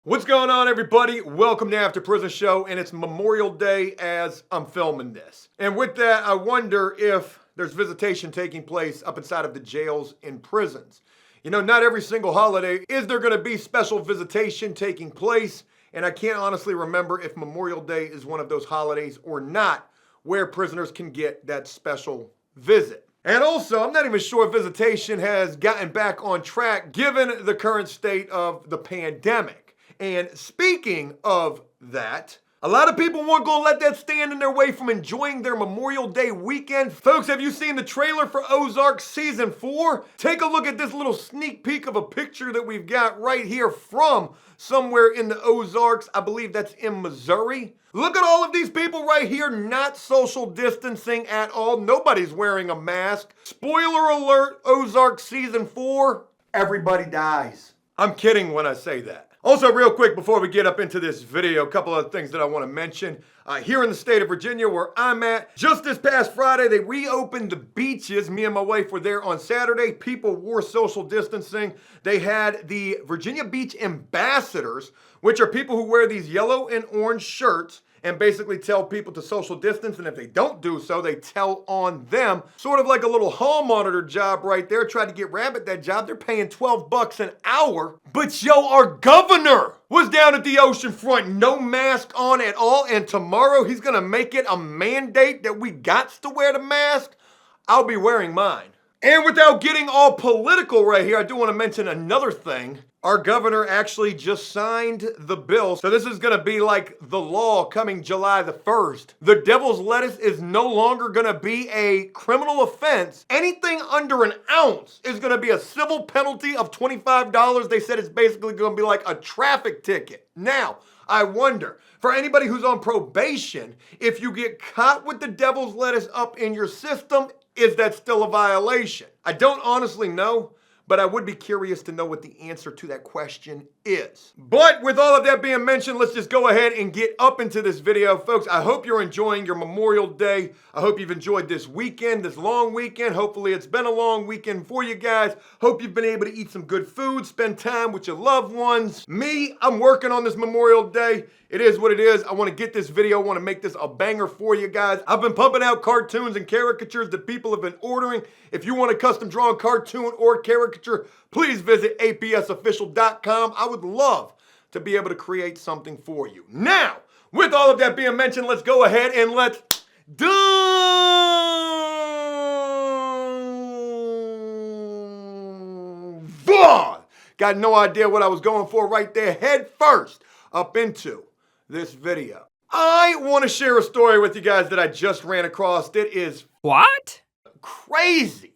What's going on, everybody? Welcome to After Prison Show, and it's Memorial Day as I'm filming this. And with that, I wonder if there's visitation taking place up inside of the jails and prisons. You know, not every single holiday is there going to be special visitation taking place, and I can't honestly remember if Memorial Day is one of those holidays or not where prisoners can get that special visit. And also, I'm not even sure if visitation has gotten back on track given the current state of the pandemic. And speaking of that, a lot of people weren't going to let that stand in their way from enjoying their Memorial Day weekend. Folks, have you seen the trailer for Ozark Season 4? Take a look at this little sneak peek of a picture that we've got right here from somewhere in the Ozarks. I believe that's in Missouri. Look at all of these people right here, not social distancing at all. Nobody's wearing a mask. Spoiler alert, Ozark Season 4, everybody dies. I'm kidding when I say that. Also, real quick, before we get up into this video, a couple of things that I want to mention. Here in the state of Virginia, where I'm at, just this past Friday, they reopened the beaches. Me and my wife were there on Saturday. People wore social distancing. They had the Virginia Beach ambassadors, which are people who wear these yellow and orange shirts and basically tell people to social distance, and if they don't do so, they tell on them. Sort of like a little hall monitor job right there. Tried to get Rabbit that job. They're paying $12 an hour. But yo, our governor was down at the ocean front, no mask on at all, and tomorrow he's gonna make it a mandate that we gots to wear the mask. I'll be wearing mine. And without getting all political right here, I do want to mention another thing. Our governor actually just signed the bill. So this is going to be like the law coming July the 1st. The devil's lettuce is no longer going to be a criminal offense. Anything under an ounce is going to be a civil penalty of $25. They said it's basically going to be like a traffic ticket. Now, I wonder, for anybody who's on probation, if you get caught with the devil's lettuce up in your system, is that still a violation? I don't honestly know, but I would be curious to know what the answer to that question is. But with all of that being mentioned, let's just go ahead and get up into this video. Folks, I hope you're enjoying your Memorial Day. I hope you've enjoyed this weekend, this long weekend. Hopefully it's been a long weekend for you guys. Hope you've been able to eat some good food, spend time with your loved ones. Me, I'm working on this Memorial Day. It is what it is. I want to get this video. I want to make this a banger for you guys. I've been pumping out cartoons and caricatures that people have been ordering. If you want a custom drawn cartoon or caricature, please visit apsofficial.com. I would love to be able to create something for you. Now, with all of that being mentioned, let's go ahead and let's do Got no idea what I was going for right there. Head first up into this video. I want to share a story with you guys that I just ran across. It is what? Crazy.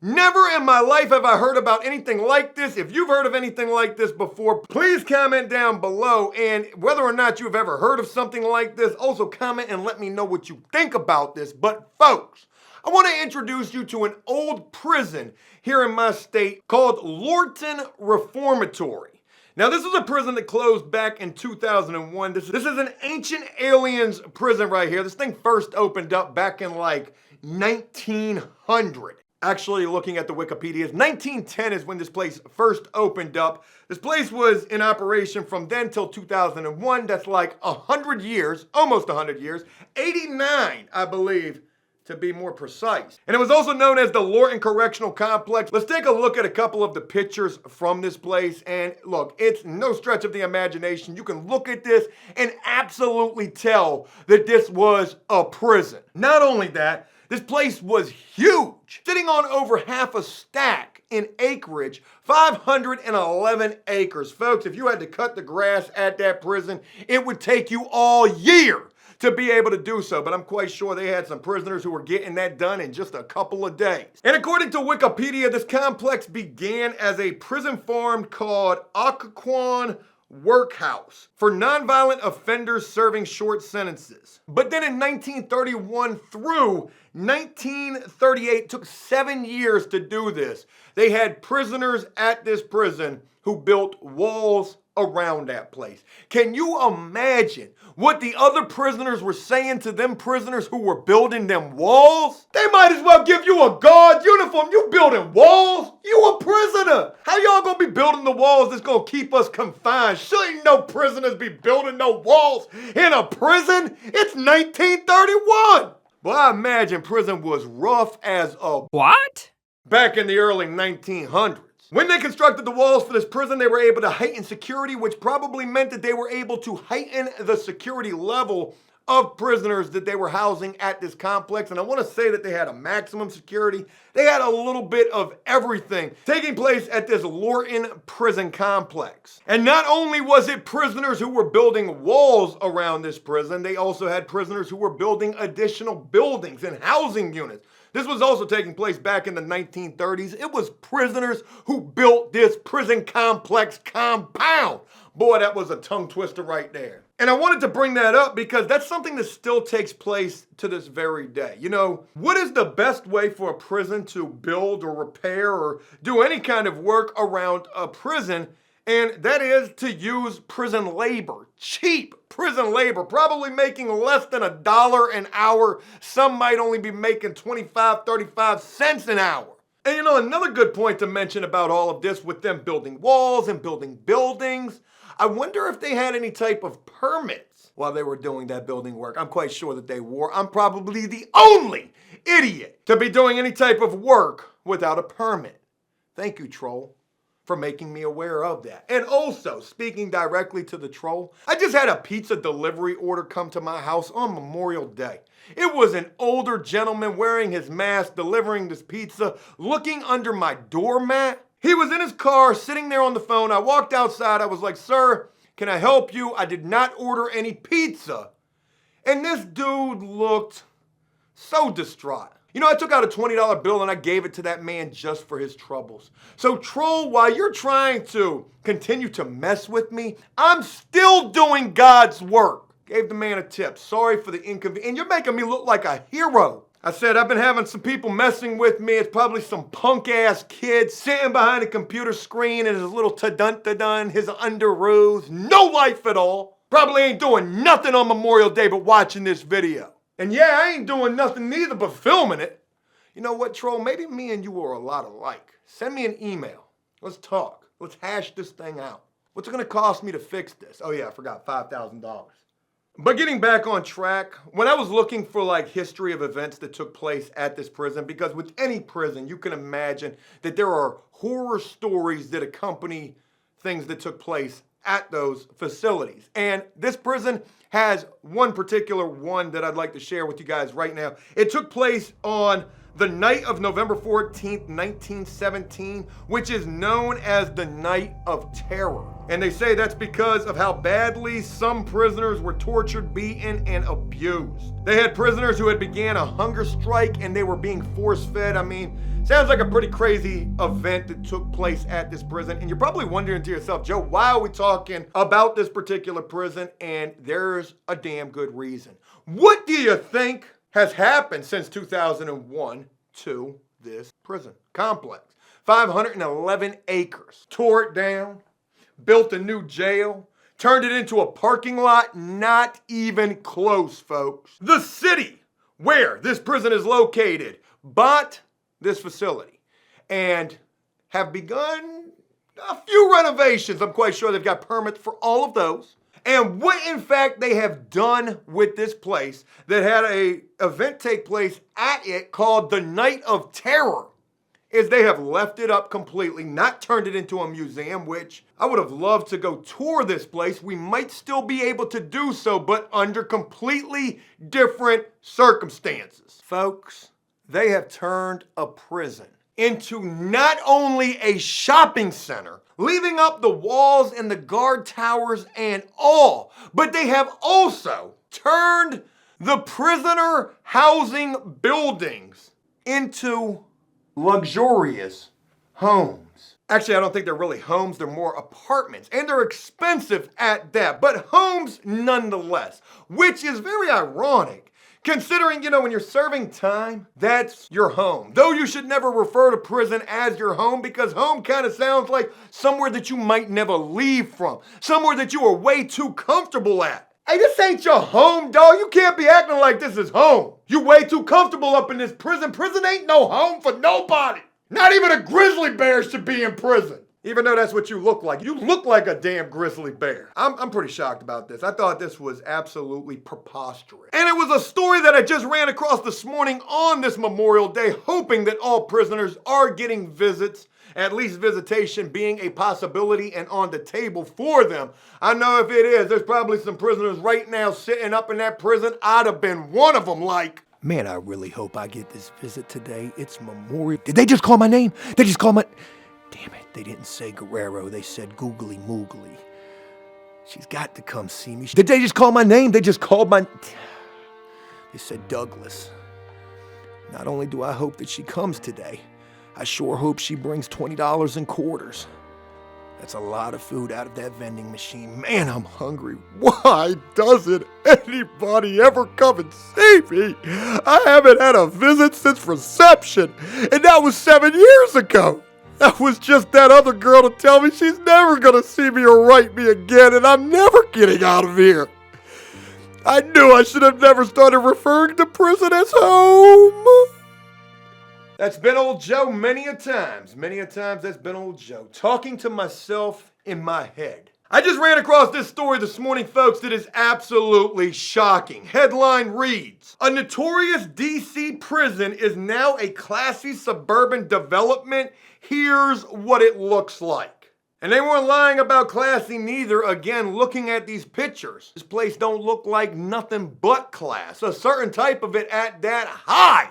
Never in my life have I heard about anything like this. If you've heard of anything like this before, please comment down below. And whether or not you've ever heard of something like this, also comment and let me know what you think about this. But folks, I want to introduce you to an old prison here in my state called Lorton Reformatory. Now, this is a prison that closed back in 2001. This is an ancient aliens prison right here. This thing first opened up back in like 1900. Actually, looking at the Wikipedia, 1910 is when this place first opened up. This place was in operation from then till 2001. That's like 100 years, almost 100 years. 89, I believe, to be more precise. And it was also known as the Lorton Correctional Complex. Let's take a look at a couple of the pictures from this place. And look, it's no stretch of the imagination. You can look at this and absolutely tell that this was a prison. Not only that, this place was huge, sitting on over half a stack in acreage, 511 acres. Folks, if you had to cut the grass at that prison, it would take you all year to be able to do so, but I'm quite sure they had some prisoners who were getting that done in just a couple of days. And according to Wikipedia, this complex began as a prison farm called Occoquan Workhouse for nonviolent offenders serving short sentences. But then in 1931 through 1938, took 7 years to do this. They had prisoners at this prison who built walls around that place. Can you imagine what the other prisoners were saying to them prisoners who were building them walls? They might as well give you a guard uniform. You building walls? You a prisoner. How y'all gonna be building the walls that's gonna keep us confined? Shouldn't no prisoners be building no walls in a prison? It's 1931. Well, I imagine prison was rough as a What? back in the early 1900s. When they constructed the walls for this prison, they were able to heighten security, which probably meant that they were able to heighten the security level of prisoners that they were housing at this complex. And I want to say that they had a maximum security. They had a little bit of everything taking place at this Lorton prison complex. And not only was it prisoners who were building walls around this prison, they also had prisoners who were building additional buildings and housing units. This was also taking place back in the 1930s. It was prisoners who built this prison complex compound. Boy, that was a tongue twister right there. And I wanted to bring that up because that's something that still takes place to this very day. You know, what is the best way for a prison to build or repair or do any kind of work around a prison? And that is to use prison labor, cheap prison labor, probably making less than $1 an hour. Some might only be making 25, 35 cents an hour. And you know, another good point to mention about all of this with them building walls and building buildings, I wonder if they had any type of permits while they were doing that building work. I'm quite sure that they were. I'm probably the only idiot to be doing any type of work without a permit. Thank you, troll, for making me aware of that. And also, speaking directly to the troll, I just had a pizza delivery order come to my house on Memorial Day. It was an older gentleman wearing his mask delivering this pizza, looking under my doormat. He was in his car, sitting there on the phone. I walked outside. I was like, "Sir, can I help you? I did not order any pizza." And this dude looked so distraught. You know, I took out a $20 bill and I gave it to that man just for his troubles. So troll, while you're trying to continue to mess with me, I'm still doing God's work. Gave the man a tip. Sorry for the inconvenience. And you're making me look like a hero. I said, I've been having some people messing with me. It's probably some punk-ass kid sitting behind a computer screen and his little ta-dun-ta-dun, his underoos, no life at all. Probably ain't doing nothing on Memorial Day but watching this video. And yeah, I ain't doing nothing neither but filming it. You know what, troll? Maybe me and you are a lot alike. Send me an email. Let's talk. Let's hash this thing out. What's it gonna cost me to fix this? Oh yeah, I forgot, $5,000. But getting back on track, when I was looking for like history of events that took place at this prison, because with any prison, you can imagine that there are horror stories that accompany things that took place at those facilities. And this prison has one particular one that I'd like to share with you guys right now. It took place on the night of November 14th, 1917, which is known as the Night of Terror. And they say that's because of how badly some prisoners were tortured, beaten, and abused. They had prisoners who had began a hunger strike and they were being force-fed. I mean, sounds like a pretty crazy event that took place at this prison. And you're probably wondering to yourself, Joe, why are we talking about this particular prison? And there's a damn good reason. What do you think has happened since 2001 to this prison complex? 511 acres. Tore it down, built a new jail, turned it into a parking lot. Not even close, folks. The city where this prison is located bought this facility and have begun a few renovations. I'm quite sure they've got permits for all of those. And what in fact they have done with this place that had an event take place at it called the Night of Terror is they have left it up completely, not turned it into a museum, which I would have loved to go tour this place. We might still be able to do so, but under completely different circumstances. Folks, they have turned a prison into not only a shopping center, leaving up the walls and the guard towers and all, but they have also turned the prisoner housing buildings into luxurious homes. Actually, I don't think they're really homes, they're more apartments, and they're expensive at that, but homes nonetheless, which is very ironic Considering, when you're serving time, that's your home. Though you should never refer to prison as your home because home kind of sounds like somewhere that you might never leave from, somewhere that you are way too comfortable at. Hey, this ain't your home, dog. You can't be acting like this is home. You way too comfortable up in this prison. Prison ain't no home for nobody. Not even a grizzly bear should be in prison. Even though that's what you look like. You look like a damn grizzly bear. I'm pretty shocked about this. I thought this was absolutely preposterous. And it was a story that I just ran across this morning on this Memorial Day, hoping that all prisoners are getting visits, at least visitation being a possibility and on the table for them. I know if it is, there's probably some prisoners right now sitting up in that prison. I'd have been one of them like, man, I really hope I get this visit today. It's Memorial. Did they just call my name? They just called my... Damn it, they didn't say Guerrero, they said Googly Moogly. She's got to come see me. Did they just call my name? They just called my... They said Douglas. Not only do I hope that she comes today, I sure hope she brings $20 in quarters. That's a lot of food out of that vending machine. Man, I'm hungry. Why doesn't anybody ever come and see me? I haven't had a visit since reception, and that was 7 years ago. That was just that other girl to tell me she's never gonna see me or write me again, and I'm never getting out of here. I knew I should have never started referring to prison as home. That's been old Joe many a times. Many a times that's been old Joe. Talking to myself in my head. I just ran across this story this morning, folks, that is absolutely shocking. Headline reads, a notorious DC prison is now a classy suburban development. Here's what it looks like. And they weren't lying about classy neither. Again, looking at these pictures, this place don't look like nothing but class. A certain type of it at that high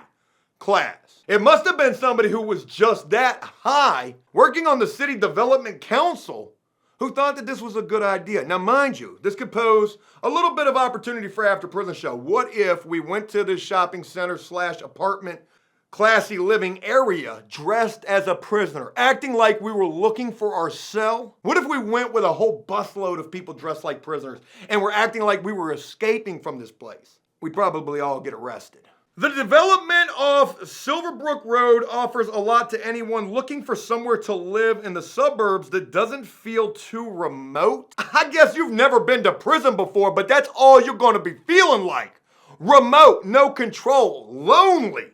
class. It must have been somebody who was just that high, working on the city development council, who thought that this was a good idea. Now, mind you, this could pose a little bit of opportunity for After Prison Show. What if we went to this shopping center / apartment, classy living area dressed as a prisoner, acting like we were looking for our cell? What if we went with a whole busload of people dressed like prisoners and we're acting like we were escaping from this place? We'd probably all get arrested. The development of Silverbrook Road offers a lot to anyone looking for somewhere to live in the suburbs that doesn't feel too remote. I guess you've never been to prison before, but that's all you're going to be feeling like. Remote, no control, lonely,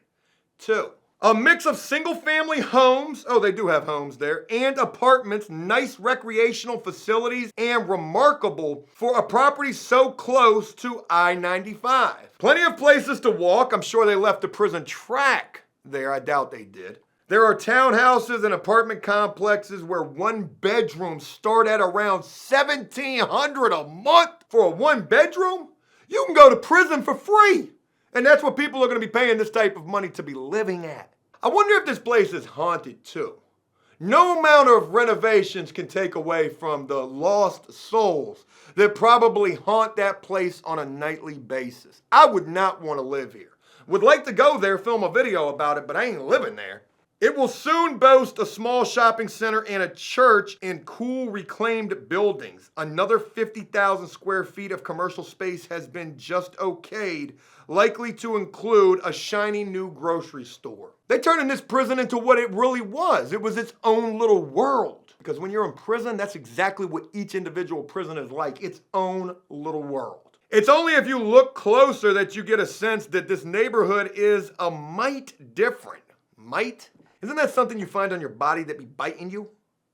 too. A mix of single-family homes, oh, they do have homes there, and apartments, nice recreational facilities, and remarkable for a property so close to I-95. Plenty of places to walk. I'm sure they left the prison track there. I doubt they did. There are townhouses and apartment complexes where one bedrooms start at around $1,700 a month for a one bedroom. You can go to prison for free. And that's what people are going to be paying this type of money to be living at. I wonder if this place is haunted too. No amount of renovations can take away from the lost souls that probably haunt that place on a nightly basis. I would not want to live here. Would like to go there, film a video about it, but I ain't living there. It will soon boast a small shopping center and a church in cool reclaimed buildings. Another 50,000 square feet of commercial space has been just okayed, likely to include a shiny new grocery store. They turning this prison into what it really was. It was its own little world. Because when you're in prison, that's exactly what each individual prison is like, its own little world. It's only if you look closer that you get a sense that this neighborhood is a mite different. Mite? Isn't that something you find on your body that be biting you?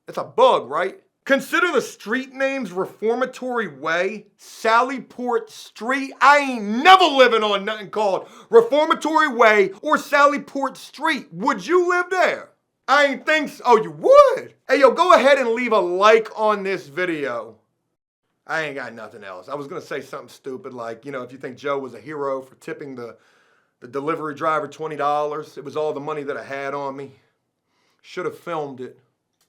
It's a bug, right? Consider the street names Reformatory Way, Sallyport Street. I ain't never living on nothing called Reformatory Way or Sallyport Street. Would you live there? I ain't think so. Oh, you would? Hey, yo, go ahead and leave a like on this video. I ain't got nothing else. I was going to say something stupid like, if you think Joe was a hero for tipping the delivery driver $20, it was all the money that I had on me. Should have filmed it.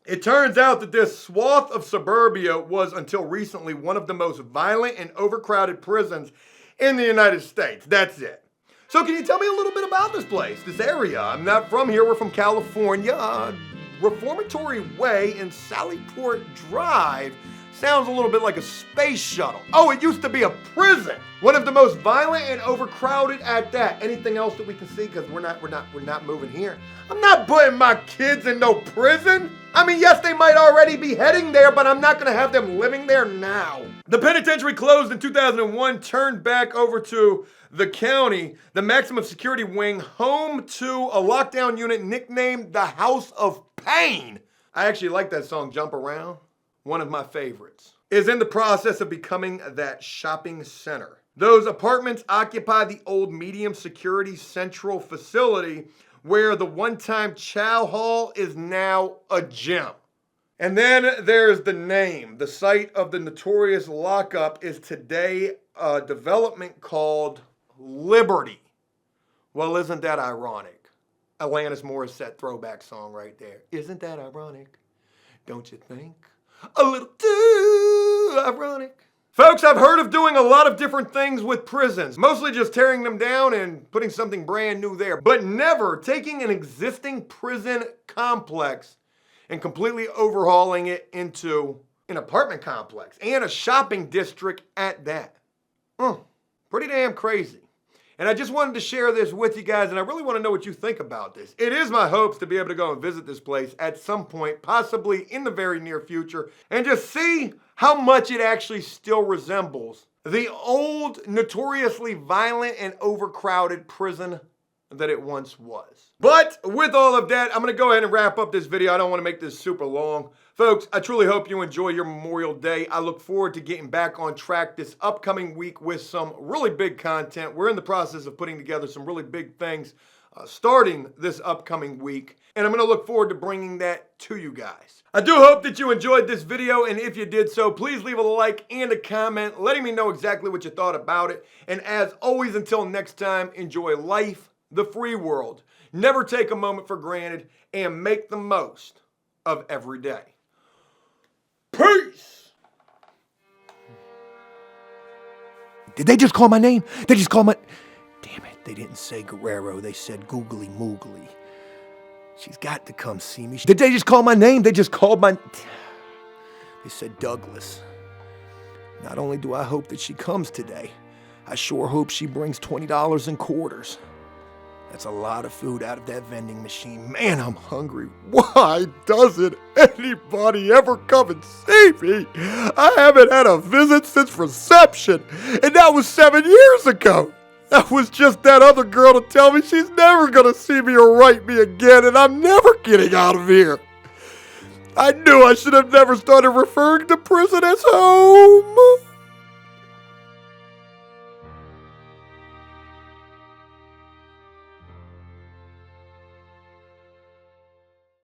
It turns out that this swath of suburbia was, until recently, one of the most violent and overcrowded prisons in the United States. That's it. So can you tell me a little bit about this place, this area? I'm not from here. We're from California. Reformatory Way and Sallyport Drive Sounds a little bit like a space shuttle. Oh, it used to be a prison. One of the most violent and overcrowded at that. Anything else that we can see? Because we're not moving here. I'm not putting my kids in no prison. I mean, yes, they might already be heading there, but I'm not gonna have them living there now. The penitentiary closed in 2001, turned back over to the county, the maximum security wing, home to a lockdown unit nicknamed the House of Pain. I actually like that song, Jump Around. One of my favorites. Is in the process of becoming that shopping center. Those apartments occupy the old medium security central facility where the one-time chow hall is now a gym. And then there's the name. The site of the notorious lockup is today a development called Liberty. Well, isn't that ironic? Alanis Morissette throwback song right there. Isn't that ironic? Don't you think? A little too ironic. Folks, I've heard of doing a lot of different things with prisons, mostly just tearing them down and putting something brand new there, but never taking an existing prison complex and completely overhauling it into an apartment complex and a shopping district at that. Pretty damn crazy. And I just wanted to share this with you guys, and I really want to know what you think about this. It is my hopes to be able to go and visit this place at some point, possibly in the very near future, and just see how much it actually still resembles the old, notoriously violent and overcrowded prison that it once was. But with all of that, I'm going to go ahead and wrap up this video. I don't want to make this super long. Folks, I truly hope you enjoy your Memorial Day. I look forward to getting back on track this upcoming week with some really big content. We're in the process of putting together some really big things starting this upcoming week, and I'm going to look forward to bringing that to you guys. I do hope that you enjoyed this video, and if you did so, please leave a like and a comment letting me know exactly what you thought about it. And as always, until next time, enjoy life, the free world. Never take a moment for granted, and make the most of every day. Peace! Did they just call my name? They just called my... Damn it, they didn't say Guerrero. They said Googly Moogly. She's got to come see me. Did they just call my name? They just called my... They said Douglas. Not only do I hope that she comes today, I sure hope she brings $20 in quarters. That's a lot of food out of that vending machine. Man, I'm hungry. Why doesn't anybody ever come and see me? I haven't had a visit since reception, and that was 7 years ago. That was just that other girl to tell me she's never gonna see me or write me again, and I'm never getting out of here. I knew I should have never started referring to prison as home.